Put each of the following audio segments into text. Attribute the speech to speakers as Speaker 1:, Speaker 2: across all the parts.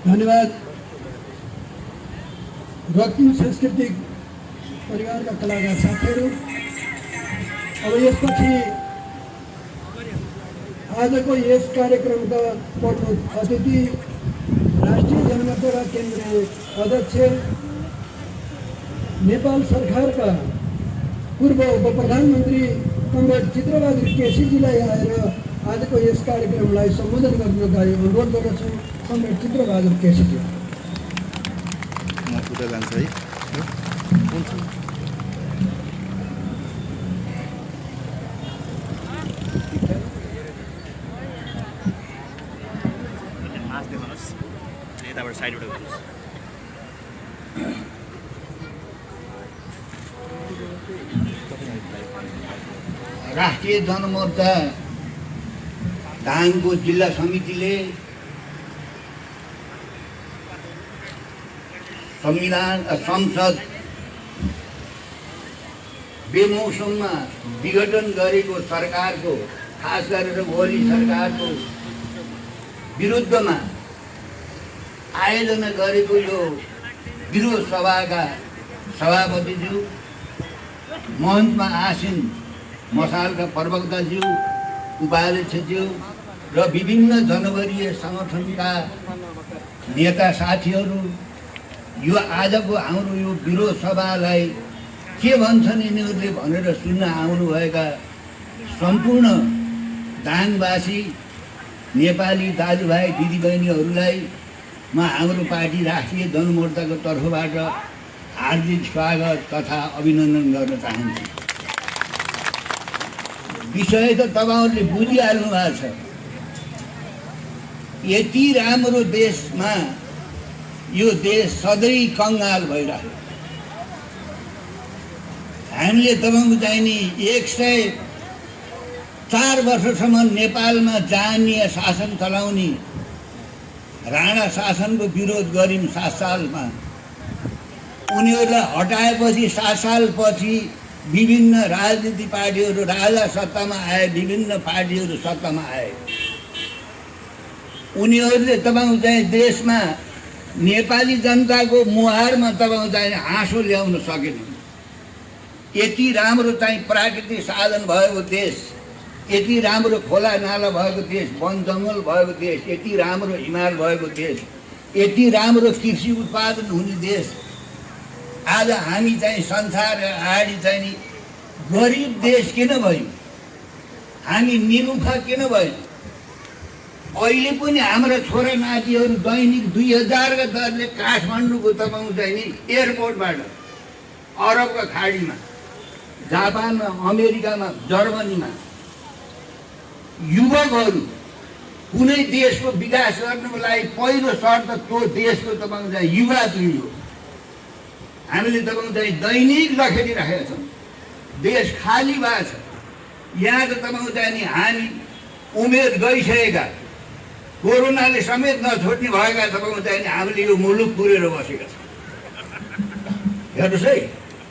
Speaker 1: धन्यवाद। रत्न सांस्कृतिक परिवारका कलाकार साथीहरू, अब यसपछि आजको यस कार्यक्रमका प्रमुख अतिथि राष्ट्रिय जनमतका केन्द्रीय अध्यक्ष नेपाल सरकारका पूर्व उप प्रधानमन्त्री कमरेड चित्रबहादुर केसीजीलाई आएर आजको यस कार्यक्रमलाई सम्बोधन गर्नको लागि अनुरोध गर्दछु। Comrade Chitra Bahadur KCG.
Speaker 2: राष्ट्रिय जनमोर्चा दाङको जिल्ला समितिले संसद बेमौसममा विघटन गरेको सरकारको, खास गरेर ओली सरकारको विरुद्धमा आयोजना गरेको यो विरोध सभाका सभापतिज्यू, मञ्चमा आसीन मसालका प्रवक्ताज्यू, उपाध्यक्षज्यू र विभिन्न जनवरीय सङ्गठनका नेता साथीहरू, यो आजको हाम्रो यो विरोध सभालाई के भन्छन् यिनीहरूले भनेर सुन्न आउनुभएका सम्पूर्ण दाङवासी नेपाली दाजुभाइ दिदीबहिनीहरूलाई म हाम्रो पार्टी राष्ट्रिय जनमोर्चाको तर्फबाट हार्दिक स्वागत तथा अभिनन्दन गर्न चाहन्छु। विषय त तपाईहरुले बुझिहाल्नु भएको छ। यति राम्रो देशमा यो देश सधैँ कङ्गाल भइरह्यो। हामीले तपाईको चाहिँ नि 104 वर्षसम्म नेपालमा जानीय शासन चलाउने राणा शासनको विरोध गर्यौं 7 सालमा। उनीहरूलाई हटाएपछि 7 सालपछि विभिन्न राजनीतिक पार्टीहरू राजा सत्तामा आए, विभिन्न पार्टीहरू सत्तामा आए। उनीहरूले तपाईको चाहिँ देशमा नेपाली जनताको मुहारमा तपाईको चाहिँ हाँसो ल्याउन सकेनन्। यति राम्रो चाहिँ प्राकृतिक साधन भएको देश, यति राम्रो खोला नाला भएको देश, वन जङ्गल भएको देश, यति राम्रो हिमाल भएको देश, यति राम्रो कृषि उत्पादन हुने देश, आज हामी चाहिँ संसार अगाडि चाहिँ नि गरिब देश किन भयौँ? हामी निमुखा किन भयौँ? अहिले पनि हाम्रा छोरा नातिहरू दैनिक 2000 का दरले काठमाडौँको तपाईको चाहिँ नि एयरपोर्टबाट अरबका खाडीमा, जापानमा, अमेरिकामा, जर्मनीमा युवकहरू कुनै देशको विकास गर्नको लागि पहिलो शर्त त्यो देशको तपाईको चाहिँ युवा पिँढी हो। हामीले तपाईको चाहिँ दैनिक लखेटिरहेका छौँ। देश खाली भएको छ। यहाँ त तपाईको चाहिँ नि हामी उमेर गइसकेका, कोरोनाले समेत नछोड्ने भएका तपाईको चाहिँ हामीले यो मुलुक पुरेर बसेका छौँ। हेर्नुहोस् है,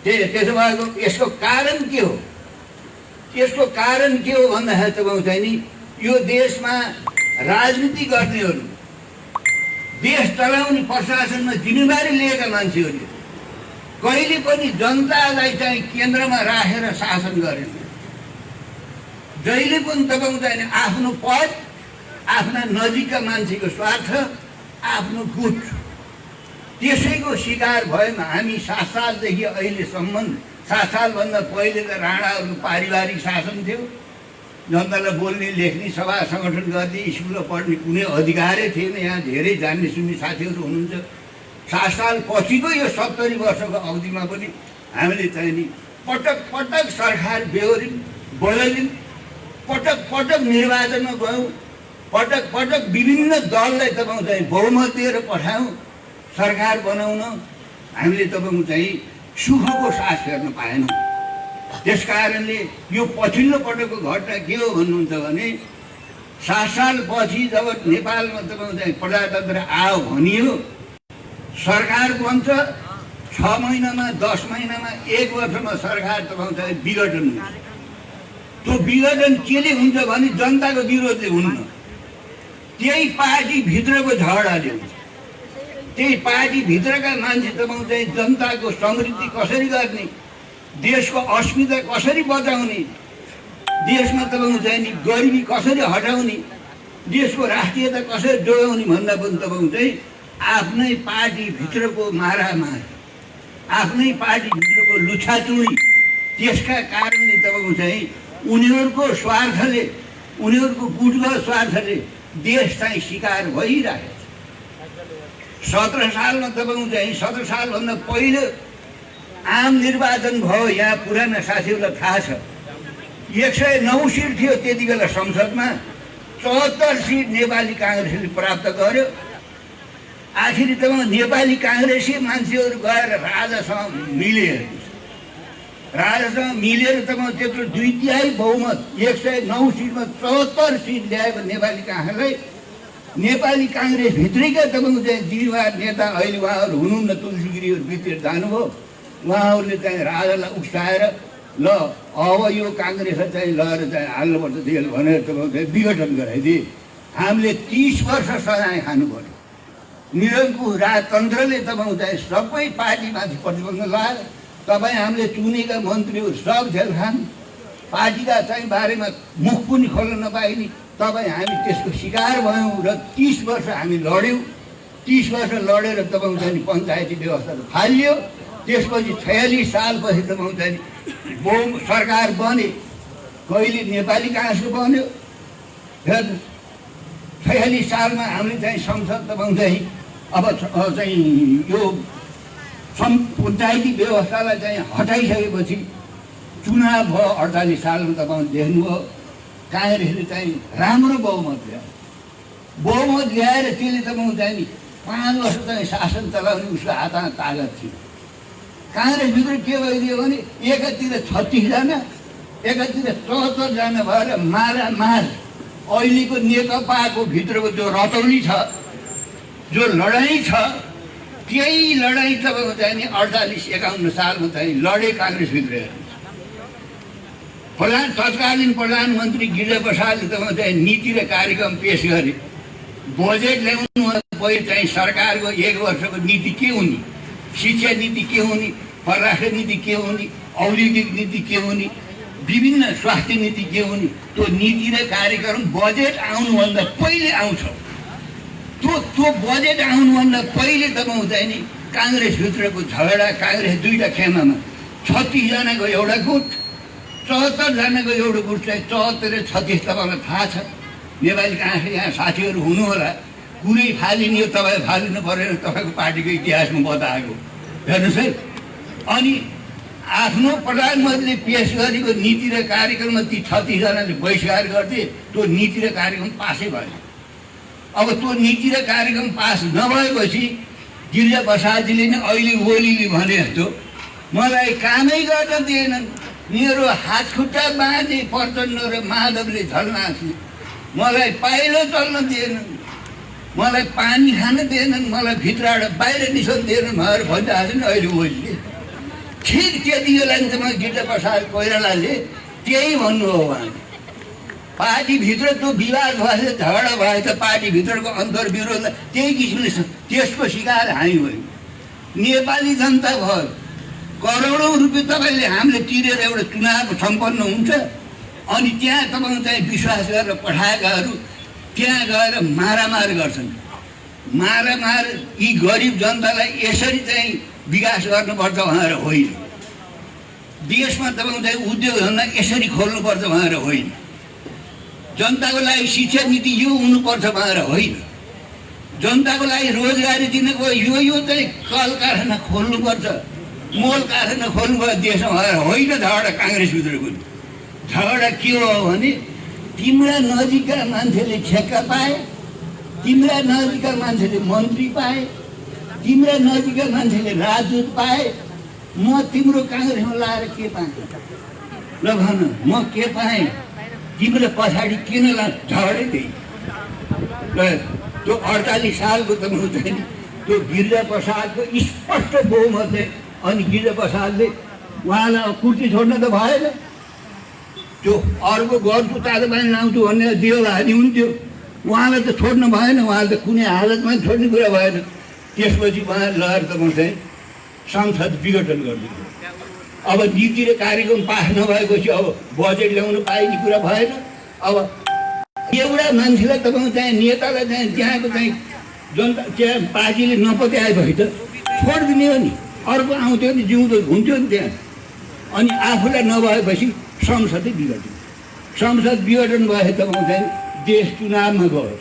Speaker 2: त्यसो भएको यसको कारण के हो? यसको कारण के हो भन्दाखेरि तपाईको चाहिँ नि यो देशमा राजनीति गर्नेहरू, देश चलाउने प्रशासनमा जिम्मेवारी लिएका मान्छेहरूले कहिले पनि जनतालाई चाहिँ केन्द्रमा राखेर शासन गरेन। जहिले पनि तपाईको चाहिँ आफ्नो पद, आफ्ना नजिकका मान्छेको स्वार्थ, आफ्नो गुट, त्यसैको शिकार भएमा हामी 7 सालदेखि अहिलेसम्म। 7 सालभन्दा पहिले त राणाहरूको पारिवारिक शासन थियो। जनतालाई बोल्ने, लेख्ने, सभा सङ्गठन गर्ने, स्कुलमा पढ्ने कुनै अधिकारै थिएन। यहाँ धेरै जान्ने सुन्ने साथीहरू हुनुहुन्छ। 7 साल पछिको यो 70 वर्षको अवधिमा पनि हामीले चाहिँ नि पटक पटक सरकार बेहोर्यौँ, बदल्यौँ, पटक पटक निर्वाचनमा गयौँ, पटक पटक विभिन्न दललाई तपाईको चाहिँ बहुमत दिएर पठायौँ सरकार बनाउन। हामीले तपाईको चाहिँ सुखको सास फेर्न पाएनौँ। त्यस कारणले यो पछिल्लो पटकको घटना के हो भन्नुहुन्छ भने 7 सालपछि जब नेपालमा तपाईको चाहिँ प्रजातन्त्र आयो भनियो, सरकार बन्छ, 6 महिनामा, 10 महिनामा, 1 वर्षमा सरकार तपाईको चाहिँ विघटन हुन्छ। त्यो विघटन केले हुन्छ भने जनताको विरोधले हुन्न, त्यही पार्टीभित्रको झगडाले हुन्छ। त्यही पार्टीभित्रका मान्छे तपाईको चाहिँ जनताको समृद्धि कसरी गर्ने, देशको अस्मिता कसरी बचाउने, देशमा तपाईँको चाहिँ नि गरिबी कसरी हटाउने, देशको राष्ट्रियता कसरी जोगाउने भन्दा पनि तपाईँको चाहिँ आफ्नै पार्टीभित्रको मारामारी, आफ्नै पार्टीभित्रको लुछाचुडी, त्यसका कारणले तपाईँको चाहिँ उनीहरूको स्वार्थले, उनीहरूको गुटगत स्वार्थले देश चाहिँ शिकार भइरहेको छ। 17 सालमा तपाईँको चाहिँ 17 सालभन्दा पहिलो आम निर्वाचन भयो। यहाँ पुराना साथीहरूलाई थाहा छ, 109 सिट थियो त्यति बेला संसदमा, 74 सिट नेपाली काङ्ग्रेसले प्राप्त गर्यो। आखिरी तपाईँ नेपाली काङ्ग्रेसी मान्छेहरू गएर राजासँग मिले, राजासँग मिलेर तपाईँ त्यत्रो 2/3 बहुमत 109 सिटमा 74 सिट ल्याएको नेपाली काङ्ग्रेसलाई, नेपाली काङ्ग्रेस भित्रैका तपाईँको चाहिँ जिम्मेवार नेता अहिले उहाँहरू हुनुहुन्न, तुलसीगिरीहरू बितेर जानुभयो। उहाँहरूले चाहिँ राजालाई उक्साएर ल अब यो काङ्ग्रेसलाई चाहिँ लगेर चाहिँ हाल्नुपर्छ जेल भनेर तपाईँको चाहिँ विघटन गराइदिए। हामीले 30 वर्ष सजाय खानु पर्यो। निरङ्कुश राजतन्त्रले तपाईँको चाहिँ सबै पार्टीमाथि प्रतिबन्ध लगाएर तपाईँ हामीले चुनेका मन्त्रीहरू सब जेल खान, पार्टीका चाहिँ बारेमा मुख पनि खोल्न नपाइने, तपाईँ हामी त्यसको शिकार भयौँ र 30 वर्ष हामी लड्यौँ। 30 वर्ष लडेर तपाईँको चाहिँ पञ्चायती व्यवस्था फालियो। त्यसपछि 46 सालपछि तपाईँको चाहिँ सरकार बने, कहिले नेपाली काङ्ग्रेसको बन्यो। हेर्नु 46 सालमा हामीले चाहिँ संसद तपाईँको चाहिँ अब चाहिँ यो पञ्चायती व्यवस्थालाई चाहिँ हटाइसकेपछि चुनाव भयो 48 सालमा तपाईँ देख्नुभयो काङ्ग्रेसले चाहिँ राम्रो बहुमत ल्यायो। बहुमत ल्याएर त्यसले तपाईँ चाहिँ नि 5 वर्ष चाहिँ शासन चलाउने उसको हातमा तागत थियो। काङ्ग्रेसभित्र के भइदियो भने एकातिर 36 जना एकातिर 74 जना भएर मारामार अहिलेको नेकपाको भित्रको जो रतौली छ जो लडाइँ छ त्यही लडाइँ तपाईँको चाहिँ नि 48-51 सालमा चाहिँ लडे काङ्ग्रेसभित्र। तत्कालीन प्रधानमन्त्री गिरिजाप्रसादले तपाईँ चाहिँ नीति र कार्यक्रम पेश गरे। बजेट ल्याउनुभन्दा पहिले चाहिँ सरकारको 1 वर्षको नीति के हुने, शिक्षा नीति के हुने, परराष्ट्र नीति के हुने, औद्योगिक नीति के हुने, विभिन्न स्वास्थ्य नीति के हुने, त्यो नीति र कार्यक्रम बजेट आउनुभन्दा पहिले आउँछ। त्यो बजेट आउनुभन्दा पहिले तपाईँ चाहिँ नि काङ्ग्रेसभित्रको झगडा, काङ्ग्रेस दुईवटा खेमामा 36 जनाको एउटा गुट, 74 जनाको एउटा गुट चाहिँ 74 र 36 तपाईँलाई थाहा छ। नेपाली काङ्ग्रेस यहाँ साथीहरू हुनु होला, कुनै फालिने हो तपाईँ फालिनु परेन, तपाईँको पार्टीको इतिहासमा बताएको हेर्नुहोस् है। अनि आफ्नो प्रधानमन्त्रीले पेस गरेको नीति र कार्यक्रममा ती 36 जनाले बहिष्कार गर्थे, त्यो नीति र कार्यक्रम पासै भयो। अब त्यो नीति र कार्यक्रम पास नभएपछि गिरिजाप्रसादजीले नै अहिले ओलीले भने जस्तो मलाई कामै गर्न दिएनन्, मेरो हात खुट्टा बाँधे प्रचण्ड र माधवले झल्नाथे, मलाई पाइलो चल्न दिएनन्, मलाई पानी खान दिएनन्, मलाई भित्रबाट बाहिर निस्कन दिएनन् भनेर भनिरहेको छ नि अहिले ओलीले। ठिक त्यति बेला चाहिँ गिरिजाप्रसाद कोइरालाले त्यही भन्नुभयो। उहाँले पार्टीभित्र त्यो विवाद भएछ, झगडा भएछ, पार्टीभित्रको अन्तर्विरोध त्यही किसिमले त्यसको शिकार हामी भयौँ। नेपाली जनता भयो करोडौँ रुपियाँ तपाईँले हामीले तिरेर एउटा चुनाव सम्पन्न हुन्छ, अनि त्यहाँ तपाईँ चाहिँ विश्वास गरेर पठाएकाहरू त्यहाँ गएर मारामार गर्छन्। मारामार यी गरिब जनतालाई यसरी चाहिँ विकास गर्नुपर्छ भनेर होइन, देशमा तपाईँ चाहिँ उद्योग धन्दा यसरी खोल्नुपर्छ भनेर होइन, जनताको लागि शिक्षा नीति यो हुनुपर्छ भनेर होइन, जनताको लागि रोजगारी दिनको यो चाहिँ कल कारखाना खोल्नुपर्छ, मोल कारखाना खोल्नुपर्छ देशमा भनेर होइन। झगडा काङ्ग्रेसभित्रको झगडा के हो भने तिम्रा नजिकका मान्छेले ठेक्का पाए, तिम्रा नजिकका मान्छेले मन्त्री पाए, तिम्रा नजिकका मान्छेले राजदूत पाए, म तिम्रो काङ्ग्रेसमा लाएर के पाएँ? ल भन म के पाएँ? तिम्रो पछाडि किन ला? झगडै त्यही। त्यो 48 सालको त चाहिँ त्यो गिरिजाप्रसादको स्पष्ट बहुमत चाहिँ। अनि गिरिजाप्रसादले उहाँलाई कुर्सी छोड्न त भएन, त्यो अर्को गर्छु तातो पानी लाउँछु भन्ने देव हानी हुन्थ्यो, उहाँलाई त छोड्नु भएन, उहाँले त कुनै हालतमा छोड्ने कुरा भएन। त्यसपछि उहाँ लहर त म चाहिँ संसद विघटन गरिदिनु। अब नीति र कार्यक्रम पास नभएपछि अब बजेट ल्याउनु पाइने कुरा भएन। अब एउटा मान्छेलाई तपाईँ चाहिँ नेतालाई चाहिँ त्यहाँको चाहिँ जनता त्यहाँ पार्टीले नपत्याए भए त छोडिदिने हो नि, अर्को आउँथ्यो नि, जिउँदो हुन्थ्यो नि त्यहाँ। अनि आफूलाई नभएपछि संसदै बिगड्यो। संसद विघटन भए तपाईँ चाहिँ देश चुनावमा गयो।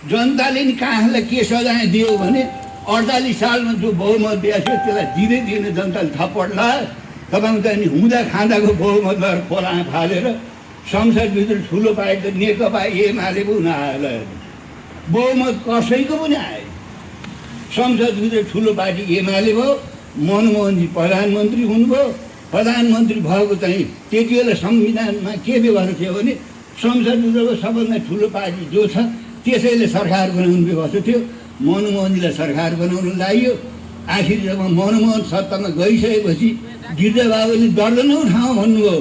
Speaker 2: जनताले नि कहाँलाई के सजाय दियो भने 48 सालमा जो बहुमत दिएको थियो त्यसलाई दिँदै दिएन, जनताले थप्पड लगायो। तपाईँ चाहिँ नि हुँदा खाँदाको बहुमत लगाएर खोला फालेर संसदभित्र ठुलो पार्टी त नेकपा एमाले पो नआयो, बहुमत कसैको पनि आयो। संसदभित्र ठुलो पार्टी एमाले भयो, मनमोहनजी प्रधानमन्त्री हुनुभयो। प्रधानमन्त्री भएको चाहिँ त्यति बेला संविधानमा के व्यवहार थियो भने संसदभित्रको सबभन्दा ठुलो पार्टी जो छ त्यसैले सरकार बनाउने व्यवस्था थियो। मनमोहनजीलाई सरकार बनाउनु लाग्यो। आखिर जब मनमोहन सत्तामा गइसकेपछि गिरिजाबाबुले डर्दैनौ ठाउँ भन्नुभयो,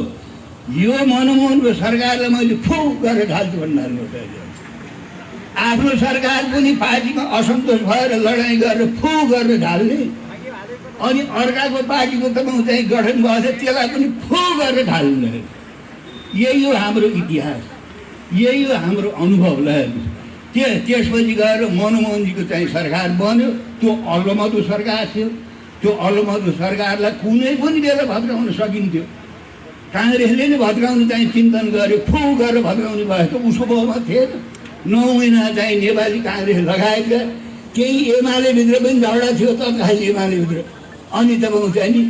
Speaker 2: यो मनमोहनको सरकारलाई मैले फुक गरेर ढाल्छु भन्नुभयो। आफ्नो सरकार पनि पार्टीमा असन्तोष भएर लडाइँ गरेर फुक गरेर ढाल्ने, अनि अर्काको पार्टीको तपाईँ चाहिँ गठन भएको छ त्यसलाई पनि फुक गरेर ढाल्ने। यही हो हाम्रो इतिहास, यही हो हाम्रो अनुभव। त्यसपछि गएर मनमोहनजीको चाहिँ सरकार बन्यो। त्यो अलमधु सरकार थियो। त्यो अलमधु सरकारलाई कुनै पनि बेला भत्काउन सकिन्थ्यो। काङ्ग्रेसले नै भत्काउनु चाहिँ चिन्तन गर्यो, फुक गरेर भत्काउने भएको उसको बहुमत थिएन। 9 महिना चाहिँ नेपाली काङ्ग्रेस लगायतका केही एमालेभित्र पनि झगडा थियो, तत्कालीन एमालेभित्र। अनि तपाईँको चाहिँ नि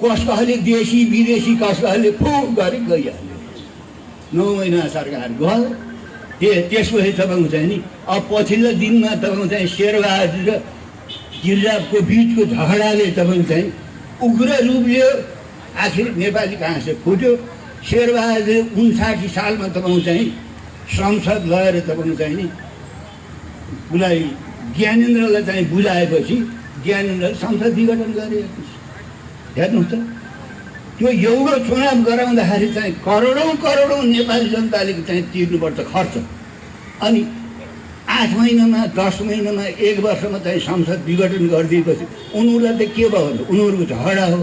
Speaker 2: कसले देशी विदेशी कसले फुक गरे गइहाल्यो। 9 महिना सरकार गयो। त्यसपछि तपाईँको चाहिँ नि अब पछिल्लो दिनमा तपाईँको चाहिँ शेरबहादुर र गिरिजाको बिचको झगडाले तपाईँको चाहिँ उग्र रूप लियो। आखिर नेपाली कहाँसे फुट्यो। शेरबहादुर 59 सालमा तपाईँको चाहिँ संसद गएर तपाईँको चाहिँ नि उसलाई ज्ञानेन्द्रलाई चाहिँ बुझाएपछि ज्ञानेन्द्रले संसद विघटन गरे। हेर्नुहोस् त, त्यो एउटा चुनाव गराउँदाखेरि चाहिँ करोडौँ नेपाली जनताले चाहिँ तिर्नुपर्छ खर्च। अनि 8 महिनामा 10 महिनामा 1 वर्षमा चाहिँ संसद विघटन गरिदिएपछि उनीहरूलाई त के भयो? उनीहरूको झगडा हो।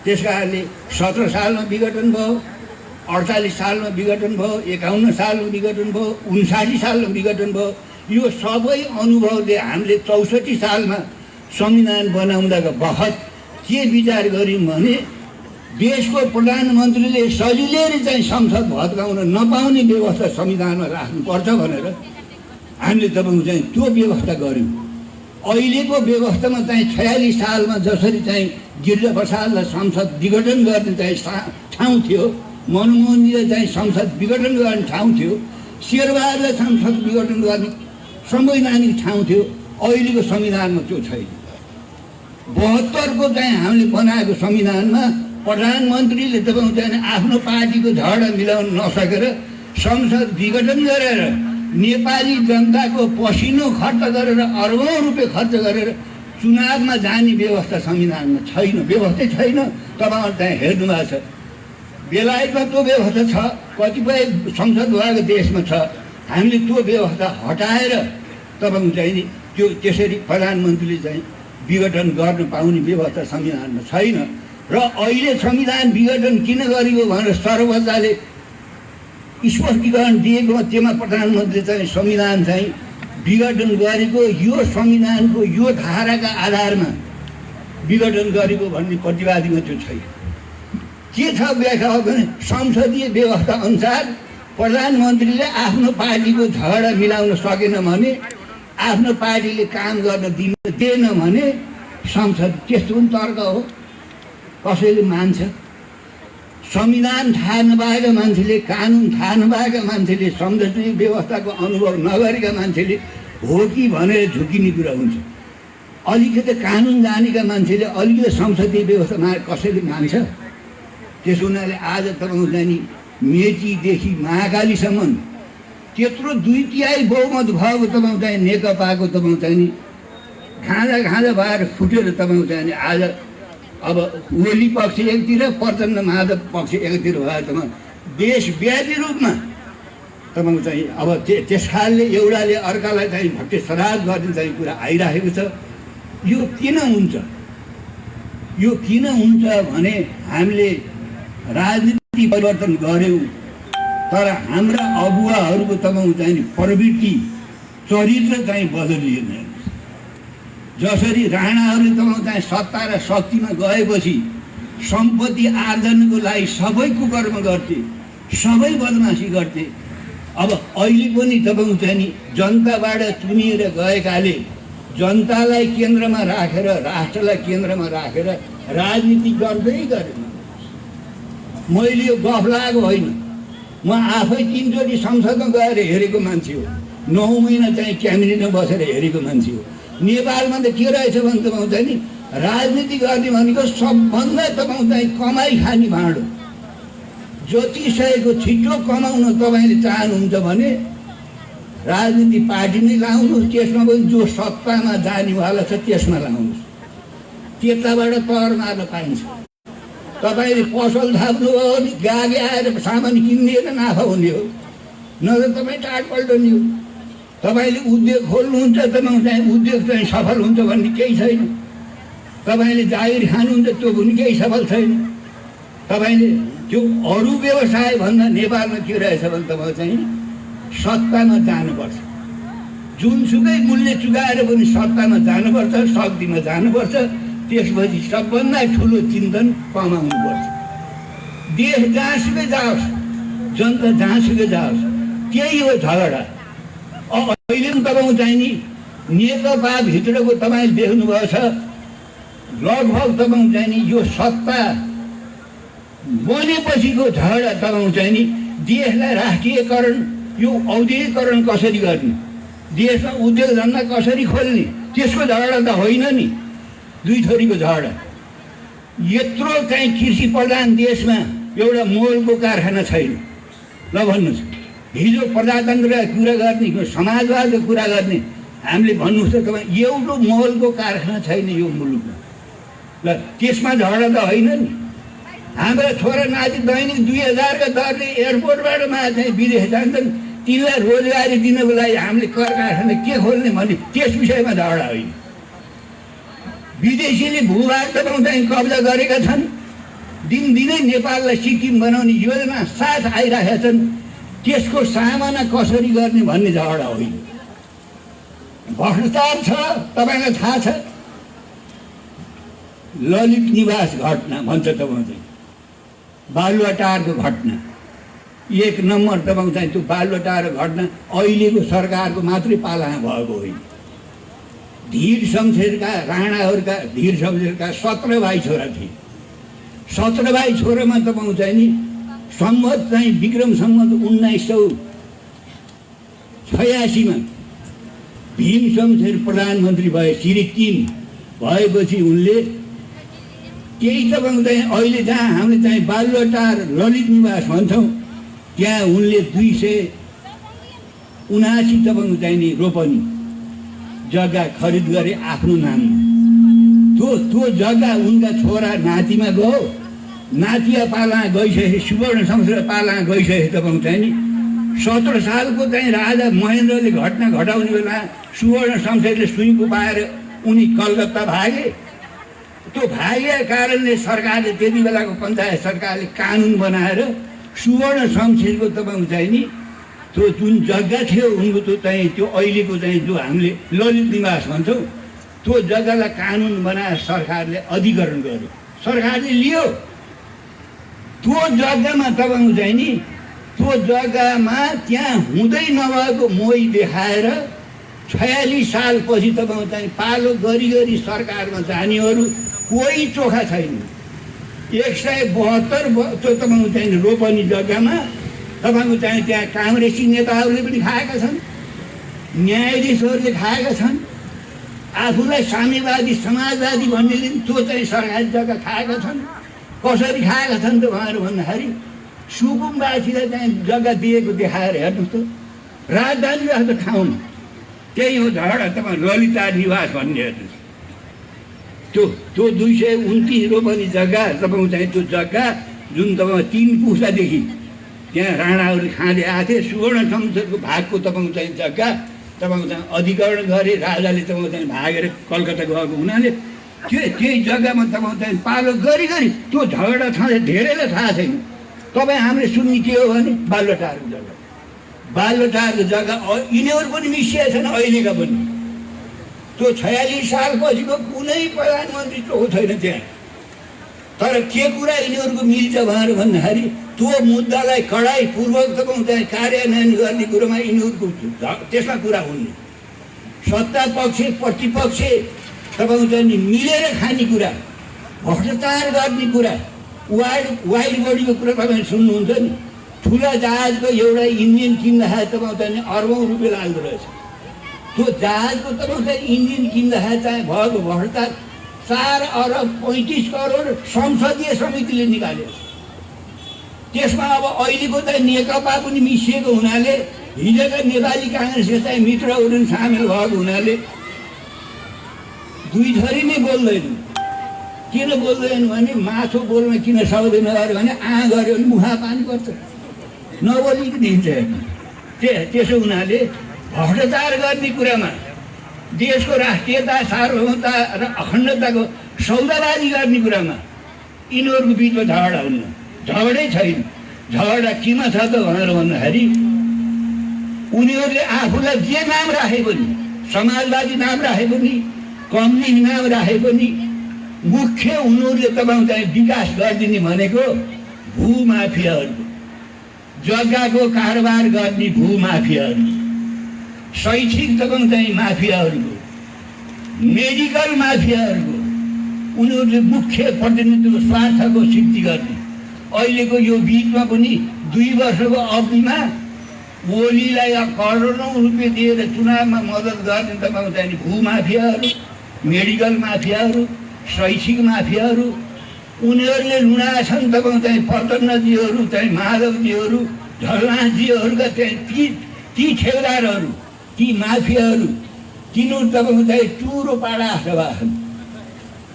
Speaker 2: त्यस कारणले 17 सालमा विघटन भयो, 48 सालमा विघटन भयो, 51 सालमा विघटन भयो, 59 सालमा विघटन भयो। यो सबै अनुभवले हामीले 64 सालमा संविधान बनाउँदाको बखत के विचार गऱ्यौँ भने देशको प्रधानमन्त्रीले सजिलै चाहिँ संसद भत्काउन नपाउने व्यवस्था संविधानमा राख्नुपर्छ भनेर हामीले तपाईँको चाहिँ त्यो व्यवस्था गऱ्यौँ। अहिलेको व्यवस्थामा चाहिँ 46 सालमा जसरी चाहिँ गिरिजाप्रसादलाई संसद विघटन गर्ने चाहिँ ठाउँ थियो, मनमोहनजीले चाहिँ संसद विघटन गर्ने ठाउँ थियो, शेरबहादुरलाई संसद विघटन गर्ने संवैधानिक ठाउँ थियो, अहिलेको संविधानमा त्यो छैन। 72 को चाहिँ हामीले बनाएको संविधानमा प्रधानमन्त्रीले तपाईँको चाहिँ आफ्नो पार्टीको झगडा मिलाउन नसकेर संसद विघटन गरेर नेपाली जनताको पसिनो खर्च गरेर अरबौँ रुपियाँ खर्च गरेर चुनावमा जाने व्यवस्था संविधानमा छैन, व्यवस्थै छैन। तपाईँहरू त्यहाँ हेर्नु भएको छ, बेलायतमा त्यो व्यवस्था छ, कतिपय संसद भएको देशमा छ। हामीले त्यो व्यवस्था हटाएर तपाईँको चाहिँ नि त्यो त्यसरी प्रधानमन्त्रीले चाहिँ विघटन गर्न पाउने व्यवस्था संविधानमा छैन। र अहिले संविधान विघटन किन गरेको भनेर सर्वोच्चले स्पष्टीकरण दिएकोमा त्यसमा प्रधानमन्त्रीले चाहिँ संविधान चाहिँ विघटन गरेको यो संविधानको यो धाराका आधारमा विघटन गरेको भन्ने प्रतिवादीमा त्यो छैन। के छ व्याख्या हो भने संसदीय व्यवस्था अनुसार प्रधानमन्त्रीले आफ्नो पार्टीको झगडा मिलाउन सकेन भने, आफ्नो पार्टीले काम गर्न दिएन भने संसद, त्यस्तो पनि तर्क हो। कसैले मान्छ? संविधान थाहा नभएका मान्छेले, कानुन थाहा नभएका मान्छेले, संसदीय व्यवस्थाको अनुभव नगरेका मान्छेले हो कि भनेर झुकिने कुरा हुन्छ। अलिकति कानुन जानेका मान्छेले अलिकति संसदीय व्यवस्थामा कसैले मान्छ? त्यसो हुनाले आज तपाईँको जाने मेचीदेखि महाकालीसम्म त्यत्रो 2/3 बहुमत भएको तपाईँको चाहिँ नेकपाको तपाईँको चाहिँ नि घाँजा भएर फुटेर तपाईँको चाहिँ नि आज अब ओली पक्ष एकतिर, प्रचण्ड माधव पक्ष एकतिर भयो। तपाईँ देशव्यापी रूपमा तपाईँको चाहिँ अब त्यस खालले एउटाले अर्कालाई चाहिँ भट्टे श्राद्ध गर्ने चाहिँ कुरा आइरहेको छ। यो किन हुन्छ? यो किन हुन्छ भने हामीले राजनीति परिवर्तन गऱ्यौँ, तर हाम्रा अगुवाहरूको तपाईँको चाहिँ प्रवृत्ति चरित्र चाहिँ बदलिएन। जसरी राणाहरूले तपाईँको चाहिँ सत्ता र शक्तिमा गएपछि सम्पत्ति आर्जनको लागि सबै कुकर्म गर्थे, सबै बदमासी गर्थे। अब अहिले पनि तपाईँको चाहिँ नि जनताबाट चुनिएर गएकाले जनतालाई केन्द्रमा राखेर, राष्ट्रलाई केन्द्रमा राखेर राजनीति गर्दै गरेन। मैले यो गफ लागेको होइन, म आफै 3 चोटि संसदमा गएर हेरेको मान्छे हो, 9 महिना चाहिँ क्याबिनेटमा बसेर हेरेको मान्छे हो। नेपालमा त के रहेछ भने तपाईँको चाहिँ नि राजनीति गर्ने भनेको सबभन्दा तपाईँको चाहिँ कमाइ खाने भाँडो। जति सकेको छिटो कमाउन तपाईँले चाहनुहुन्छ भने राजनीति पार्टी नै लाउनुहोस्, त्यसमा पनि जो सत्तामा जानेवाला छ त्यसमा लाउनुहोस्, त्यताबाट तर मार्न पाइन्छ। तपाईँले पसल थाप्नुभयो भने गागे आएर सामान किनिदिएर नाफा हुने हो, नत्र तपाईँ टाढ पल्टने हो। तपाईँले उद्योग खोल्नुहुन्छ, तपाईँको चाहिँ उद्योग चाहिँ सफल हुन्छ भन्ने केही छैन। तपाईँले जागिर खानुहुन्छ, त्यो पनि केही सफल छैन। तपाईँले त्यो अरू व्यवसाय भन्दा नेपालमा के रहेछ भने तपाईँ चाहिँ सत्तामा जानुपर्छ, जुनसुकै मूल्य चुकाएर पनि सत्तामा जानुपर्छ, शक्तिमा जानुपर्छ। त्यसपछि सबभन्दा ठुलो चिन्तन कमाउनुपर्छ। देश जहाँसुकै जाओस्, जनता जहाँसुकै जाओस्, त्यही हो झगडा। अहिले पनि तपाईँको चाहिँ नि नेकपाभित्रको तपाईँले देख्नुभएको छ, लगभग तपाईँको चाहिँ नि यो सत्ता बनेपछिको झगडा तपाईँको चाहिँ नि देशलाई राष्ट्रियकरण यो औद्योगिकरण कसरी गर्ने, देशमा उद्योग धन्दा कसरी खोल्ने, त्यसको झगडा त होइन नि, दुई थरीको झगडा। यत्रो चाहिँ कृषि प्रधान देशमा एउटा मोलको कारखाना छैन। ल भन्नुहोस्, हिजो प्रजातन्त्रका कुरा गर्ने, समाजवादको कुरा गर्ने हामीले भन्नुहोस् त तपाईँ, एउटा मोलको कारखाना छैन यो मुलुकमा। ल त्यसमा झगडा त होइन नि। हाम्रा छोरा नाति दैनिक 2000 का दरले एयरपोर्टबाट चाहिँ विदेश जान्छन्, तिनलाई रोजगारी दिनको लागि हामीले कारखाना के खोल्ने भन्ने त्यस विषयमा झगडा होइन। विदेशीले भूभाग तपाईँ चाहिँ कब्जा गरेका छन्, दिनदिनै नेपाललाई सिक्किम बनाउने योजना साथ आइरहेका छन्, त्यसको सामना कसरी गर्ने भन्ने झगडा होइन। भ्रष्टाचार छ, तपाईँलाई थाहा छ। ललित निवास घटना भन्छ तपाईँ चाहिँ, बालुवाटारको घटना 1 नम्बर तपाईँको चाहिँ त्यो बालुवाटारको घटना अहिलेको सरकारको मात्रै पालामा भएको होइन। धीर शमशेरका राणाहरूका धीर शमशेरका 17 भाइ छोरा थिए। 17 भाइ छोरामा तपाईँको चाहिँ नि सम्मत चाहिँ विक्रम सम्मत 1986 मा भीम शमशेर प्रधानमन्त्री भए, श्री 3 भएपछि उनले केही तपाईँको चाहिँ अहिले जहाँ हामीले चाहिँ बालुवाटार ललित निवास भन्छौँ त्यहाँ उनले 279 तपाईँको चाहिँ नि रोपनी जग्गा खरिद गरे आफ्नो नाममा। त्यो जग्गा उनका छोरा नातिमा गयो, नातिया पालामा गइसके, सुवर्ण शमशेर पालामा गइसके तपाईँको चाहिँ नि 17 सालको चाहिँ राजा महेन्द्रले घटना घटाउने बेला सुवर्ण शमशेरले सुइँको पाएर उनी कलकत्ता भागे। त्यो भागेका कारणले सरकारले त्यति बेलाको पञ्चायत सरकारले कानुन बनाएर सुवर्ण शमशेरको तपाईँको चाहिँ नि त्यो जुन जग्गा थियो उनको त्यो चाहिँ त्यो अहिलेको चाहिँ जो हामीले ललित निवास भन्छौँ त्यो जग्गालाई कानुन बनाएर सरकारले अधिग्रहण गर्यो, सरकारले लियो। त्यो जग्गामा तपाईँको चाहिँ नि त्यो जग्गामा त्यहाँ हुँदै नभएको मोही देखाएर 46 सालपछि तपाईँको चाहिँ पालो गरी सरकारमा जानेहरू कोही चोखा छैन। 172 त्यो तपाईँको चाहिँ रोपनी जग्गामा तपाईँको चाहिँ त्यहाँ काङ्ग्रेसी नेताहरूले पनि खाएका छन्, न्यायाधीशहरूले खाएका छन्, आफूलाई साम्यवादी समाजवादी भन्नेले त्यो चाहिँ सरकारी जग्गा खाएका छन्। कसरी खाएका छन् त उहाँहरू भन्दाखेरि सुकुम्बासीलाई चाहिँ जग्गा दिएको देखाएर हेर्नुहोस् त, राजधानी जस्तो ठाउँमा त्यही हो झगडा। तपाईँ ललिता निवास भन्ने हेर्नुहोस्, त्यो 229 रोपनी जग्गा तपाईँको चाहिँ त्यो जग्गा जुन तपाईँ 3 पुस्तादेखि त्यहाँ राणाहरूले खाँदै आएको थिए। सुवर्ण शमशेरको भागको तपाईँको चाहिँ जग्गा तपाईँको चाहिँ अधिग्रहण गरे, राजाले तपाईँको चाहिँ भागेर कलकत्ता गएको हुनाले त्यही जग्गामा तपाईँको चाहिँ पालो गरी त्यो झगडा छँदै धेरैलाई थाहा छैन। तपाईँ हामीले सुन्ने के हो भने बालुवाटारको जग्गा, बालुवाटारको जग्गा यिनीहरू पनि मिसिया छन् अहिलेका पनि। त्यो 46 सालपछिको कुनै प्रधानमन्त्री चोखो छैन त्यहाँ। तर के कुरा यिनीहरूको मिल्छ भनेर भन्दाखेरि त्यो मुद्दालाई कडाइपूर्वक तपाईँको चाहिँ कार्यान्वयन गर्ने कुरोमा यिनीहरूको त्यसमा कुरा हुने, सत्ता पक्ष प्रतिपक्ष तपाईँको चाहिँ मिलेर खाने कुरा, भ्रष्टाचार गर्ने कुरा, वाइड बडीको कुरा तपाईँ सुन्नुहुन्छ नि। ठुला जहाजको एउटा इन्जिन किन्दाखेरि तपाईँको चाहिँ अरबौँ रुपियाँ लाग्दो रहेछ। त्यो जहाजको तपाईँको चाहिँ इन्जिन किन्दाखेरि चाहिँ भएको भ्रष्टाचार 4 अरब 35 करोड संसदीय समितिले निकाल्यो। त्यसमा अब अहिलेको चाहिँ नेकपा पनि मिसिएको हुनाले, हिजोका नेपाली काङ्ग्रेसका चाहिँ मित्रहरू सामेल भएको हुनाले दुई थरी नै बोल्दैन। किन बोल्दैन भने माछो बोल्न किन सक्दैन अरे भने गऱ्यो भने मुहा पानी पर्छ, नबोलिकन दिन्छ। त्यसो हुनाले भ्रष्टाचार गर्ने कुरामा, देशको राष्ट्रियता सार्वभौमता र अखण्डताको सौदाबाजी गर्ने कुरामा यिनीहरूको बिचमा झगडा हुन्न, झगडै छैन। झगडा केमा छ त भनेर भन्दाखेरि उनीहरूले आफूलाई जे नाम राखे पनि, समाजवादी नाम राखे पनि, कम्युनिस्ट नाम राखे पनि, मुख्य उनीहरूले तपाईँको चाहिँ विकास गरिदिने भनेको भूमाफियाहरूको, जग्गाको कारोबार गर्ने भूमाफियाहरू, शैक्षिक तपाईँको चाहिँ माफियाहरूको, मेडिकल माफियाहरूको, उनीहरूले मुख्य प्रतिनिधित्व स्वार्थको सिद्धि गर्ने। अहिलेको यो बिचमा पनि 2 वर्षको अवधिमा ओलीलाई करोडौँ रुपियाँ दिएर चुनावमा मद्दत गर्ने तपाईँको चाहिँ भूमाफियाहरू, मेडिकल माफियाहरू, शैक्षिक माफियाहरू, उनीहरूले लुनाछन् तपाईँको चाहिँ प्रचण्डजीहरू, चाहिँ माधवजीहरू, झलनाथजीहरूका चाहिँ ती ठेकेदारहरू, ती माफियाहरू, तिनीहरू तपाईँको चाहिँ चुरो पाडा सभा छन्।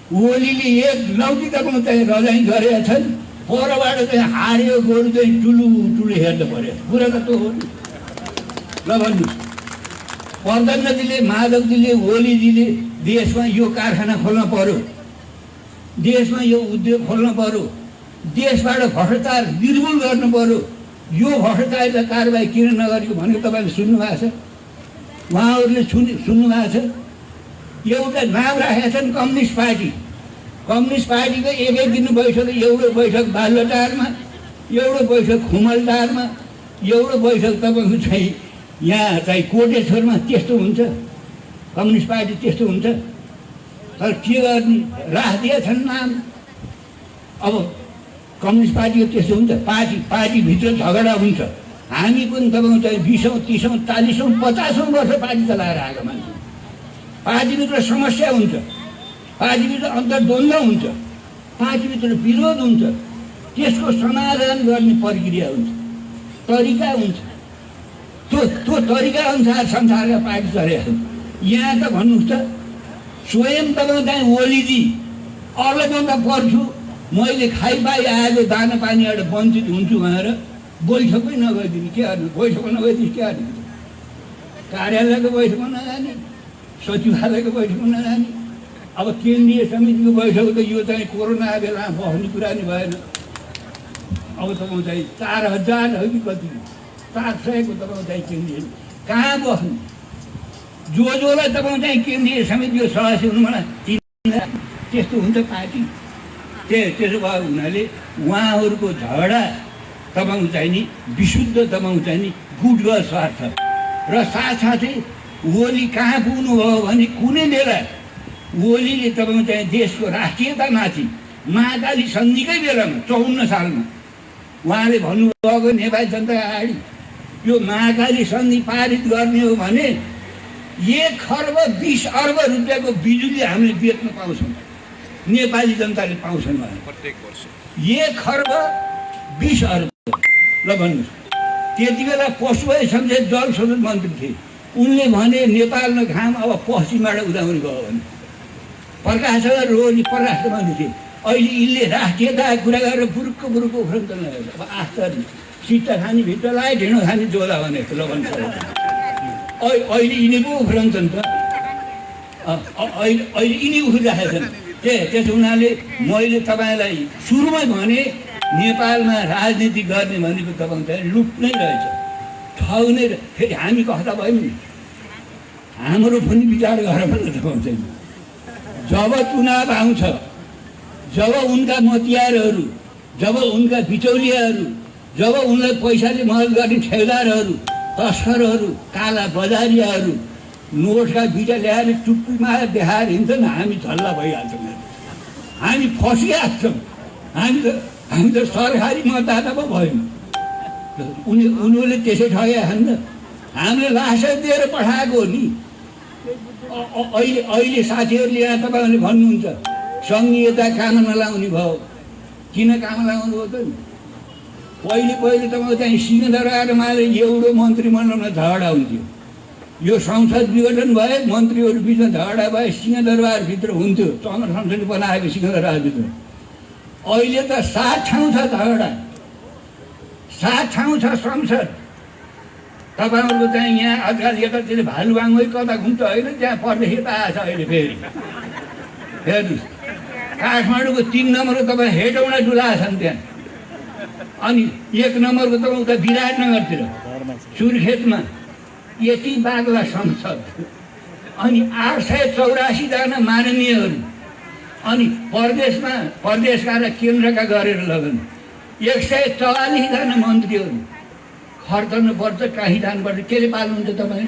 Speaker 2: ओलीले एक लौटी तपाईँको चाहिँ रजाइ गरेका छन्, परबाट चाहिँ हारेको गोरु चाहिँ टुलु हेर्नु पर्यो। कुरा त त्यो हो नि। ल भन्नुहोस्, प्रचण्डजीले, माधवजीले, ओलीजीले देशमा यो कारखाना खोल्न पर्यो, देशमा यो उद्योग खोल्न पर्यो, देशबाट भ्रष्टाचार निर्मूल गर्नु पर्यो। यो भ्रष्टाचारलाई कारबाही किन नगरेको भनेको तपाईँले सुन्नुभएको छ, उहाँहरूले सुन्नुभएको छ। एउटा नाम राखेका छन् कम्युनिस्ट पार्टी। कम्युनिस्ट पार्टीको एक दिन बैठक, एउटा बैठक बालुवाटारमा, एउटा बैठक खुमलटारमा, एउटा बैठक तपाईँको चाहिँ यहाँ चाहिँ कोटेश्वरमा। त्यस्तो हुन्छ कम्युनिस्ट पार्टी, त्यस्तो हुन्छ। तर के गर्ने, राखिदिएका छन् नाम। अब कम्युनिस्ट पार्टीको त्यस्तो हुन्छ, पार्टीभित्र झगडा हुन्छ। हामी पनि तपाईँको चाहिँ 20औँ 30औँ 40औँ 50औँ वर्ष पार्टी चलाएर आएको मान्छे। पार्टीभित्र समस्या हुन्छ, पार्टीभित्र अन्तर्द्वन्द्व हुन्छ, पार्टीभित्र विरोध हुन्छ, त्यसको समाधान गर्ने प्रक्रिया हुन्छ, तरिका हुन्छ। त्यो तरिका अनुसार संसारका पार्टी चलेका छन्। यहाँ त भन्नुहोस् त, स्वयं तपाईँको चाहिँ ओलीजी अर्लभन्दा पर्छु, मैले खाइपाइ आएको दाना पानीबाट वञ्चित हुन्छु भनेर बैठकै नगइदिने। के गर्नु, बैठकमा नगइदिने के गर्ने? कार्यालयको बैठकमा नजाने, सचिवालयको बैठकमा नजाने। अब केन्द्रीय समितिको बैठक त यो चाहिँ कोरोना बेला बस्ने कुरा नि भएन। अब तपाईँको चाहिँ 4000 हो कि कति, 700को तपाईँको चाहिँ केन्द्रीय कहाँ बस्नु? जोलाई तपाईँको चाहिँ केन्द्रीय समितिको सदस्य हुनु मलाई 3 त्यस्तो हुन्छ पार्टी। त्यसो भयो हुनाले उहाँहरूको झगडा तपाईँको चाहिँ नि विशुद्ध तपाईँको चाहिँ नि गुटगत स्वार्थ। र साथसाथै ओली कहाँ पुग्नुभयो भने कुनै बेला ओलीले तपाईँको चाहिँ देशको राष्ट्रियतामाथि महाकाली सन्धिकै बेलामा 54 सालमा उहाँले भन्नुभएको नेपाली जनता अगाडि, यो महाकाली सन्धि पारित गर्ने हो भने 1 खर्ब 20 अर्ब रुपियाँको बिजुली हामीले बेच्न पाउँछौँ, नेपाली जनताले पाउँछन् भने प्रत्येक वर्ष 1 खर्ब 20 अर्ब। ल भन्नुहोस्, त्यति बेला पशुपति शमशेर जल स्रोत मन्त्री थिए। उनले भने नेपालमा घाम अब पश्चिमबाट उदाउने गयो भने। प्रकाश रोली परराष्ट्र मन्त्री थिए। अहिले यिनले राष्ट्रियताको कुरा गरेर बुरुक्क उफ्रन्छ लगायो। अब आश्चर्य, सिट्टा खाने भित्र लगायो, ढिँडो खाने जोला भने जस्तो ल भन्छ। अहिले यिनी पो उफ्रन्छ नि त। अहिले यिनी उफ्रिराखेका छन्। त्यसो हुनाले मैले तपाईँलाई सुरुमै भने नेपालमा राजनीति गर्ने भनेको तपाईँको चाहिँ लुट नै रहेछ, ठग नै। फेरि हामी कस्ता भयौँ नि, हाम्रो पनि विचार गरेर तपाईँको चाहिँ जब चुनाव आउँछ, जब उनका मतियारहरू, जब उनका बिचौलियाहरू, जब उनलाई पैसाले मद्दत गर्ने ठेकेदारहरू, तस्करहरू, काला बजारियाहरू नोटका बिटा ल्याएर टुप्पीमा देखाएर हिँड्छन्, हामी झल्ला भइहाल्छौँ। हामी फसिहाल्छौँ। हामी त सरकारी मतदाता पो भयौँ। उनीहरूले त्यसै ठगेका छन् त। हामीले लासै दिएर पठाएको हो नि। अहिले साथीहरूले यहाँ तपाईँहरूले भन्नुहुन्छ सङ्घीयता काम नलाउने भयो। किन काम लगाउनु हो त? पहिले तपाईँको चाहिँ सिंहदरबारमा एउटा मन्त्रीमण्डलमा झगडा हुन्थ्यो। यो संसद विघटन भए, मन्त्रीहरू बिचमा झगडा भए, सिंहदरबारभित्र हुन्थ्यो, चन्द्र संसदले बनाएको सिंहदरबारभित्र। अहिले त 7 ठाउँ छ झगडा, 7 ठाउँ छ संसद। तपाईँहरूको चाहिँ यहाँ आजकल यतातिर भालुवाङमै कता घुम्छ होइन, त्यहाँ पर्दै यता आएछ अहिले फेरि। हेर्नुहोस्, काठमाडौँको 3 नम्बरको तपाईँ हेटौँडा डुलाएको छन् त्यहाँ। अनि 1 नम्बरको तपाईँ उता विराटनगरतिर सुर्खेतमा यति बाग्ला संसद। अनि 884 जना माननीयहरू। अनि प्रदेशका र केन्द्रका गरेर लगन 144 जना मन्त्रीहरू। खर्चनुपर्छ, कहीँ जानुपर्छ, केले पाल्नुहुन्छ तपाईँ?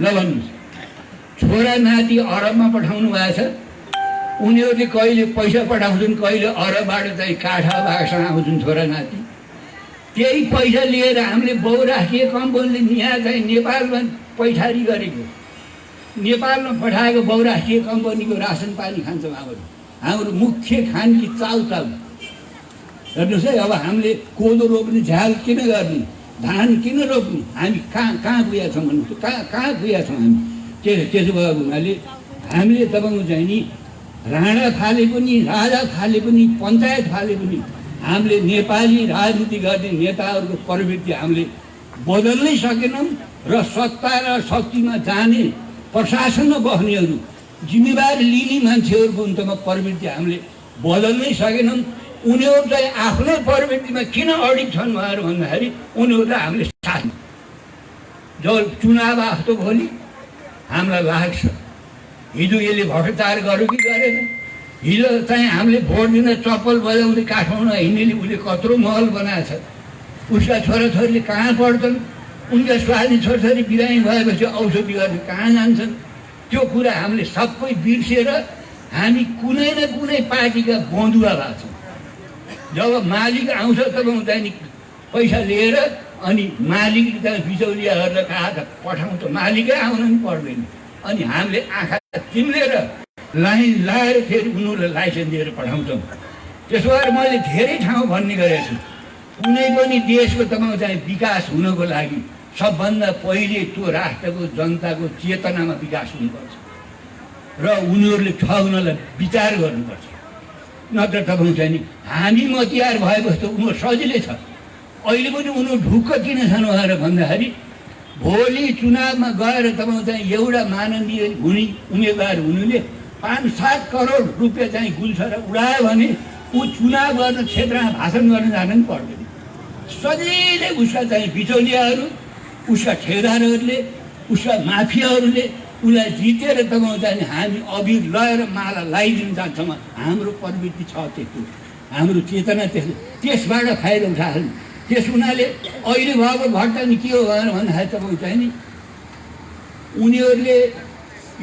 Speaker 2: ल भन्नुहोस्, छोरा नाति अरबमा पठाउनु भएको छ, उनीहरूले कहिले पैसा पठाउँछन्, कहिले अरबबाट चाहिँ काठा बागसँग आउँछन् छोरा नाति। त्यही पैसा लिएर हामीले बहुराष्ट्रिय कम्पनीले यहाँ चाहिँ नेपालमा पैठारी गरेको, नेपालमा पठाएको बहुराष्ट्रिय कम्पनीको रासन पानी खान्छौँ। हाम्रो मुख्य खानकी चाउचाउ हेर्नुहोस् है। अब हामीले कोदो रोप्ने झ्याल किन गर्ने, धान किन रोप्ने, हामी कहाँ पुगेका छौँ भन्नुहोस्, कहाँ पुगेका छौँ हामी। त्यसो भएको हुनाले हामीले तपाईँको चाहिँ नि राणा फाले पनि, राजा फाले पनि, पञ्चायत फाले पनि हामीले नेपाली राजनीति गर्ने नेताहरूको प्रवृत्ति हामीले बदल्नै सकेनौँ। र सत्ता र शक्तिमा जाने, प्रशासनमा बस्नेहरू, जिम्मेवारी लिने मान्छेहरूको अन्तमा प्रवृत्ति हामीले बदल्नै सकेनौँ। उनीहरू चाहिँ आफ्नै प्रवृत्तिमा किन अडिग छन् भनेर भन्दाखेरि उनीहरूलाई हामीले साथ जब चुनाव आएको भोलि हामीलाई लाग्छ हिजो यसले भ्रष्टाचार गर्यो कि गरेन। हिजो चाहिँ हामीले भोट दिन चप्पल बजाउँदै काठमाडौँ हिँड्नेले उसले कत्रो महल बनाएछ, उसका छोराछोरीले कहाँ पढ्छन्, उनका स्वामी छोराछोरी बिरामी भएपछि औषधि गर्ने कहाँ जान्छन्, त्यो कुरा हामीले सबै बिर्सेर हामी कुनै न कुनै पार्टीका बन्धुवा भएको छौँ। जब मालिक आउँछ तब चाहिँ पैसा लिएर अनि मालिक त्यहाँ बिचौलियाहरूलाई कहाँ त पठाउँछ, मालिकै आउन पनि पर्दैन। अनि हामीले आँखा चिम्लेर लाइन लाएर फेरि उनीहरूलाई लाइसेन्स दिएर पठाउँछौँ। त्यसो भएर मैले धेरै ठाउँ भन्ने गरेको छु, कुनै पनि देशको तपाईँको चाहिँ विकास हुनको लागि सबभन्दा पहिले त्यो राष्ट्रको जनताको चेतनामा विकास हुनुपर्छ र उनीहरूले ठग्नलाई विचार गर्नुपर्छ। नत्र तपाईँको चाहिँ नि हामी मतियार भएपछि त उनीहरू सजिलै छ। अहिले पनि उनीहरू ढुक्क किन छन् भनेर भन्दाखेरि भोलि चुनावमा गएर तपाईँको चाहिँ एउटा माननीय हुने उम्मेदवार हुनुले 5-7 करोड रुपियाँ चाहिँ गुल्छर उडायो भने ऊ चुनाव गर्न क्षेत्रमा भाषण गर्न जान पनि पर्दैन। सजिलै उसका चाहिँ बिचौलियाहरू, उसका ठेकेदारहरूले, उसका माफियाहरूले उसलाई जितेर तपाईँको चाहिँ हामी अबिर लगाएर माला लगाइदिनु जान्छौँ। हाम्रो प्रवृत्ति छ त्यस्तो, हाम्रो चेतना त्यसबाट फाइदा उठाएन। त्यस हुनाले अहिले भएको घटना के हो भनेर भन्दाखेरि तपाईँको चाहिँ नि उनीहरूले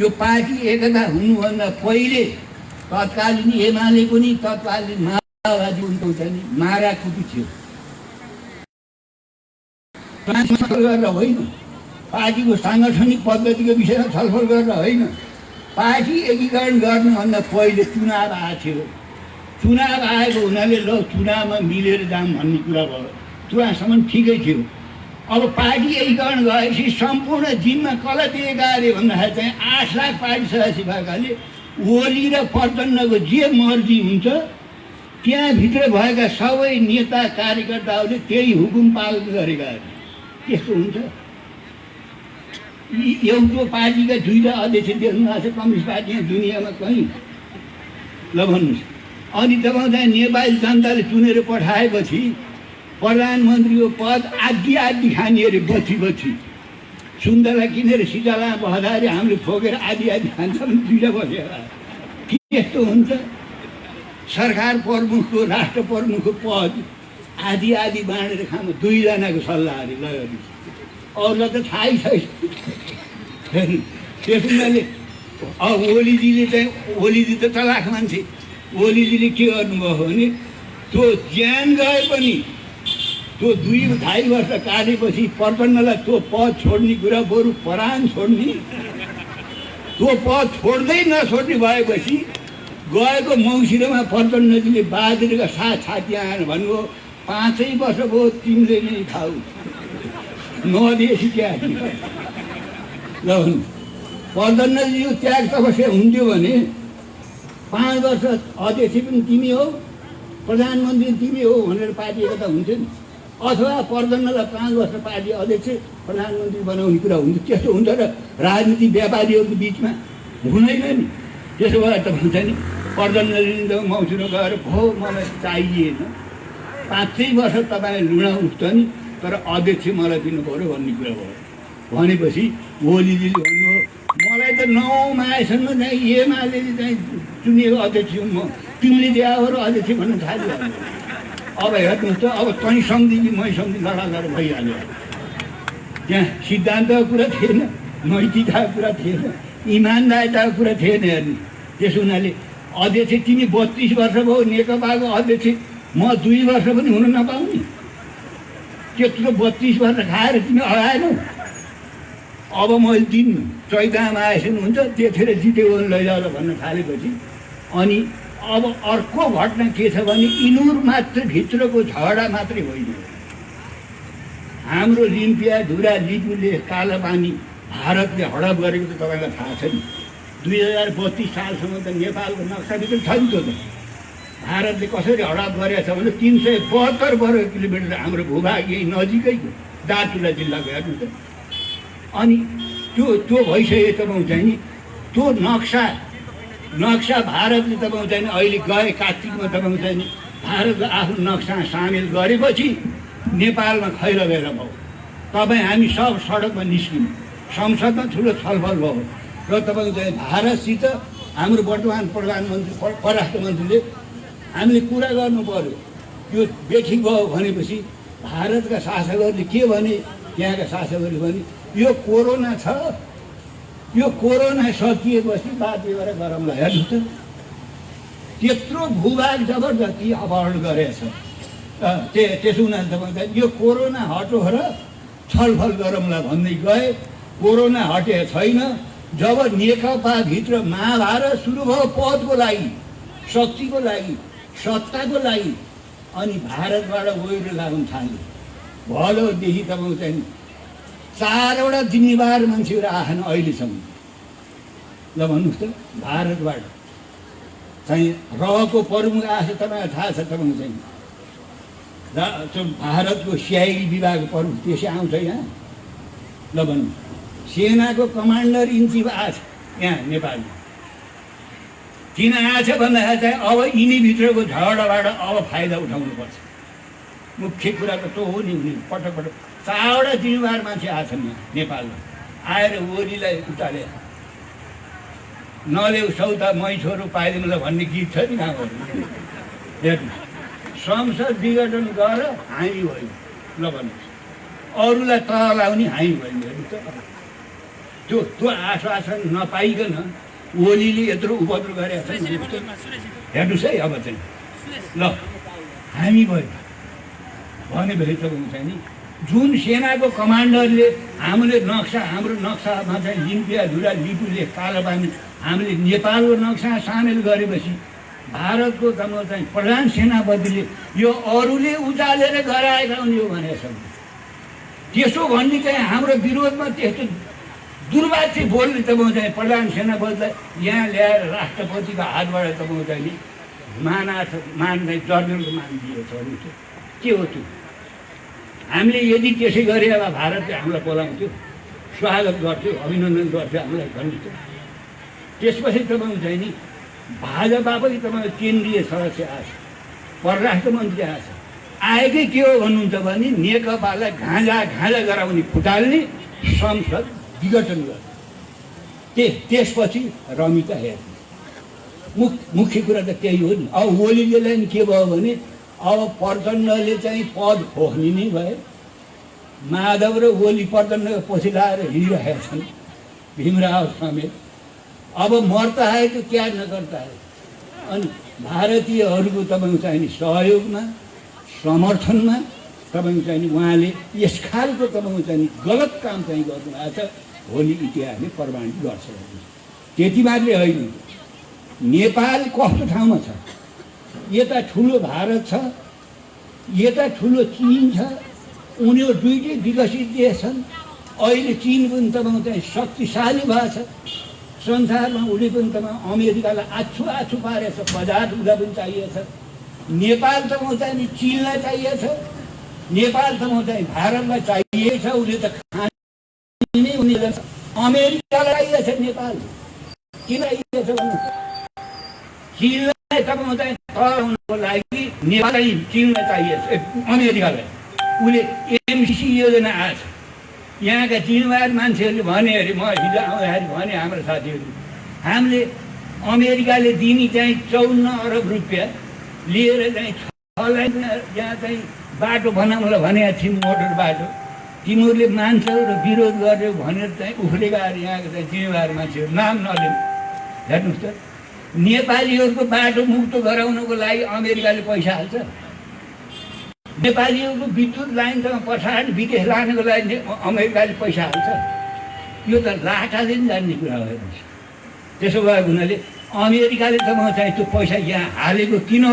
Speaker 2: यो पार्टी एकता हुनुभन्दा पहिले तत्कालीन एमाले पनि, तत्कालीन माओवादी उनको चाहिँ नि माराकुटी थियो। गरेर होइन, पार्टीको साङ्गठनिक पद्धतिको विषयमा छलफल गरेर होइन, पार्टी एकीकरण गर्नुभन्दा पहिले चुनाव आएको थियो। चुनाव आएको हुनाले ल चुनावमा मिलेर जाऊँ भन्ने कुरा भयो, चुनावसम्म ठिकै थियो। अब पार्टी एकीकरण गएपछि सम्पूर्ण जिम्मा कसलाई दिएका अरे भन्दाखेरि चाहिँ 8 लाख पार्टी सदस्य भएकाले ओली र प्रचण्डको जे मर्जी हुन्छ त्यहाँभित्र भएका सबै नेता कार्यकर्ताहरूले त्यही हुकुम पालन गरेका अरे। त्यस्तो हुन्छ। एउटा पार्टीका 2टा अध्यक्ष देख्नु भएको छ कम्युनिस्ट पार्टी यहाँ दुनियाँमा कहीँ? ल भन्नुहोस्। अनि तपाईँ चाहिँ नेपाली जनताले चुनेर पठाएपछि प्रधानमन्त्रीको पद आधी खाने अरे, बची सुन्दरलाई किनेर सिजालामा बस्दाखेरि हामीले ठोकेर आधी खान्छ भने 2टा बसेर त्यस्तो हुन्छ। सरकार प्रमुखको, राष्ट्र प्रमुखको पद आधी बाँडेर खानु 2जनाको सल्लाह अरे। ल अरूलाई त थाहै छैन। त्यस हुनाले अब ओलीजीले चाहिँ, ओलीजी त चलाख मान्छे, ओलीजीले के गर्नुभयो भने त्यो ज्यान गए पनि त्यो 2-2.5 वर्ष काटेपछि प्रचण्डलाई त्यो पद छोड्ने कुरा बरु परान छोड्ने, त्यो पद छोड्दै नछोड्ने भएपछि गएको मङ्सिरमा प्रचण्डजीले बहादुरका साथ छाती आएर भन्नुभयो 5 वर्ष भयो तिमीले नै खाऊ नदेशी क्या। ल भन्नु प्रचण्डजी यो त्याग तपस्या हुन्थ्यो भने 5 वर्ष अध्यक्ष पनि तिमी हो, प्रधानमन्त्री तिमी हो भनेर पार्टी एकता हुन्थ्यो नि। अथवा प्रचण्डलाई 5 वर्ष पार्टी अध्यक्ष प्रधानमन्त्री बनाउने कुरा हुन्थ्यो। त्यस्तो हुन्छ र राजनीति व्यापारीहरूको बिचमा हुँदैन नि। त्यसो भएर त भन्छ नि प्रचण्डले त मौसुमा गएर भो मलाई चाहिएन, 5 वर्ष तपाईँले लुना उठ्छ नि, तर अध्यक्ष मलाई दिनु पऱ्यो भन्ने कुरा भयो। भनेपछि ओलीजीले भन्नुभयो मलाई त 9 माएसम्म चाहिँ एमाले चाहिँ चुनिएको अध्यक्ष हुँ म, तिमीले दिएर अध्यक्ष भन्न थाल्यो। अब हेर्नुहोस् त, अब तैँ सम्झि कि मै सम्झि लडालड भइहाल्यो। त्यहाँ सिद्धान्तको कुरा थिएन, नैतिकताको कुरा थिएन, इमान्दारिताको कुरा थिएन। हेर्नु त्यस हुनाले अध्यक्ष तिमी 32 वर्ष भयो नेकपाको अध्यक्ष, म 2 वर्ष पनि हुन नपाउने? त्यत्रो 32 वर्ष खाएर तिमी अगाएनौ। अब मैले दिनु चैतामा आएछन् हुन्छ, त्यतिखेर जित्यो भने लैजाऊ भन्न थालेपछि अनि अब अर्को घटना के छ भने इनुर मात्र भित्रको झगडा मात्रै होइन। हाम्रो लिम्पिया धुरा लिपुले कालापानी भारतले हडप गरेको त तपाईँलाई थाहा छ नि। 2032 सालसम्म त नेपालको नक्साभित्र छ नि त। भारतले कसरी हडप गरेको छ भने 372 वर्ग किलोमिटर हाम्रो भूभाग यही नजिकैको दार्चुला जिल्लाको हेर्नु त। अनि त्यो भइसके तपाईँ चाहिँ नि त्यो नक्सा भारतले तपाईँ चाहिँ अहिले गए कार्तिकमा तपाईँ चाहिँ नि भारतले आफ्नो नक्सा सामेल गरेपछि नेपालमा खैरबेर भयो। तपाईँ हामी सब सडकमा निस्क्यौँ, संसदमा ठुलो छलफल भयो र तपाईँ चाहिँ भारतसित हाम्रो वर्तमान प्रधानमन्त्री परराष्ट्र मन्त्रीले हामीले कुरा गर्नु पर्यो। यो बेठिक भयो भनेपछि भारतका शासकहरूले के भने, त्यहाँका शासकहरूले भने यो कोरोना छ, यो कोरोना सकिएपछि बात व्यवहार गरौँला। हेर्नु त, त्यत्रो भूभाग जबरजस्ती अपहरण गरेछ। त्यसो हुनाले तपाईँ यो कोरोना हटो र छलफल गरौँला भन्दै गए, कोरोना हटेको छैन। जब नेकपाभित्र महाभारत सुरु भयो पदको लागि, शक्तिको लागि, सत्ताको लागि, अनि भारतबाट ओहिरो लाग्न थाल्यो। भलोदेखि तपाईँ चाहिँ 4वटा जिम्मेवार मान्छेहरू आएन अहिलेसम्म। ल भन्नुहोस् त, भारतबाट चाहिँ रहको प्रमुख आएछ, तपाईँलाई थाहा छ। तपाईँ चाहिँ भारतको सिआइडी विभाग प्रमुख त्यसै आउँछ यहाँ। ल भन्नु, सेनाको कमान्डर इन चिफ आएछ यहाँ नेपालमा। किन आएछ भन्दाखेरि चाहिँ अब यिनीभित्रको झगडाबाट अब फाइदा उठाउनुपर्छ। मुख्य कुरा त त्यो हो नि। पटक पटक 4वटा जिम्मेवार मान्छे आएछन् यहाँ नेपालमा। आएर ओलीलाई उचाले नलेउ सौता मै छोरो पाइदिउँला भन्ने गीत छ नि गाउँहरू। हेर्नु, संसद विघटन गर हामी भयो। ल भन्नुहोस्, अरूलाई तह लाउने हामी भयो। हेर्नु त, त्यो आश्वासन नपाइकन ओलीले यत्रो उपद्रो गरेको छ। हेर्नुहोस् है, अब चाहिँ ल हामी भयो भनेपछि तपाईँ चाहिँ नि जुन सेनाको कमान्डरले हाम्रो नक्सामा चाहिँ लिम्पिया धुरा लिपुले कालापानी हामीले नेपालको नक्सा सामेल गरेपछि भारतको तपाईँ चाहिँ प्रधान सेनापतिले यो अरूले उचालेर गराएका हुने हो भनेको छ। त्यसो भन्ने चाहिँ हाम्रो विरोधमा त्यस्तो दुर्वाच्य बोल्ने तपाईँ चाहिँ प्रधान सेनापतिलाई यहाँ ल्याएर राष्ट्रपतिको हातबाट तपाईँ चाहिँ नि मान चाहिँ जर्नलको मान दिएको छ। के हो त्यो? हामीले यदि त्यसै गरे अब भारतले हामीलाई बोलाउँथ्यो, स्वागत गर्थ्यो, अभिनन्दन गर्थ्यो हामीलाई भन्थ्यो। त्यसपछि तपाईँ चाहिँ नि भाजपा पनि तपाईँ केन्द्रीय सदस्य आएछ, परराष्ट्र मन्त्री आएछ। आएकै के हो भन्नुहुन्छ भने नेकपालाई घाँजा गराउने, फुटाल्ने, संसद विघटन गर्ने। त्यसपछि रमिता हेर्ने। मुख्य कुरा त त्यही हो नि। अब ओलीले नि के भयो भने अब प्रचण्डले चाहिँ पद खोज्ने नै भए। माधव र ओली प्रचण्डको पछि लाएर हिँडिरहेका छन्, भीमराव समेत। अब मर्ता है तो क्या न करता है। अनि भारतीयहरूको तपाईँ चाहिँ सहयोगमा, समर्थनमा तपाईँ चाहिँ उहाँले यस खालको तपाईँ चाहिँ गलत काम चाहिँ गर्नुभएको छ। भोलि इतिहासले प्रमाणित गर्छ। त्यति मात्रै होइन, नेपाल कस्तो ठाउँमा छ? यता ठुलो भारत छ, यता ठुलो चीन छ। उनीहरू दुईटै विकसित देश छन्। अहिले चीन पनि तपाईँ चाहिँ शक्तिशाली भएको छ संसारमा। उसले पनि तपाईँ अमेरिकालाई आछु पारेछ, बजार उसलाई पनि चाहिएछ। नेपाल तपाईँ चाहिँ चीनलाई चाहिएछ, नेपाल तपाईँ चाहिँ भारतलाई चाहिएछ। उसले त खाने उनीहरूलाई अमेरिकालाई चाहिएछ। नेपाल किन चाहिएछ भन्नु? चीनलाई तपाईँ चाहिँ तराउनको लागि नेपाललाई चीनलाई चाहिएछ, अमेरिकालाई। उसले एमसिसी योजना आएछ। यहाँका जिम्मेवार मान्छेहरूले भने अरे, म हिजो आउँदाखेरि भने हाम्रो साथीहरू, हामीले अमेरिकाले दिने चाहिँ 54 अरब रुपियाँ लिएर चाहिँ 6 लाइन यहाँ चाहिँ बाटो बनाउनलाई भनेका थियौँ, मोटर बाटो। तिमीहरूले मान्छौ र विरोध गर्यौ भनेर चाहिँ उफ्रेका यहाँका चाहिँ जिम्मेवार मान्छेहरू, नाम नलिउँ। हेर्नुहोस् त, नेपालीहरूको बाटो मुक्त गराउनको लागि अमेरिकाले पैसा हाल्छ। नेपालीहरूको विद्युत लाइनसँग पछाडि विदेश लानको लागि अमेरिकाले पैसा हाल्छ। यो त लाटाले नि जान्ने कुरा हो। त्यसो भएको हुनाले अमेरिकाले त म चाहिँ त्यो पैसा यहाँ हालेको किन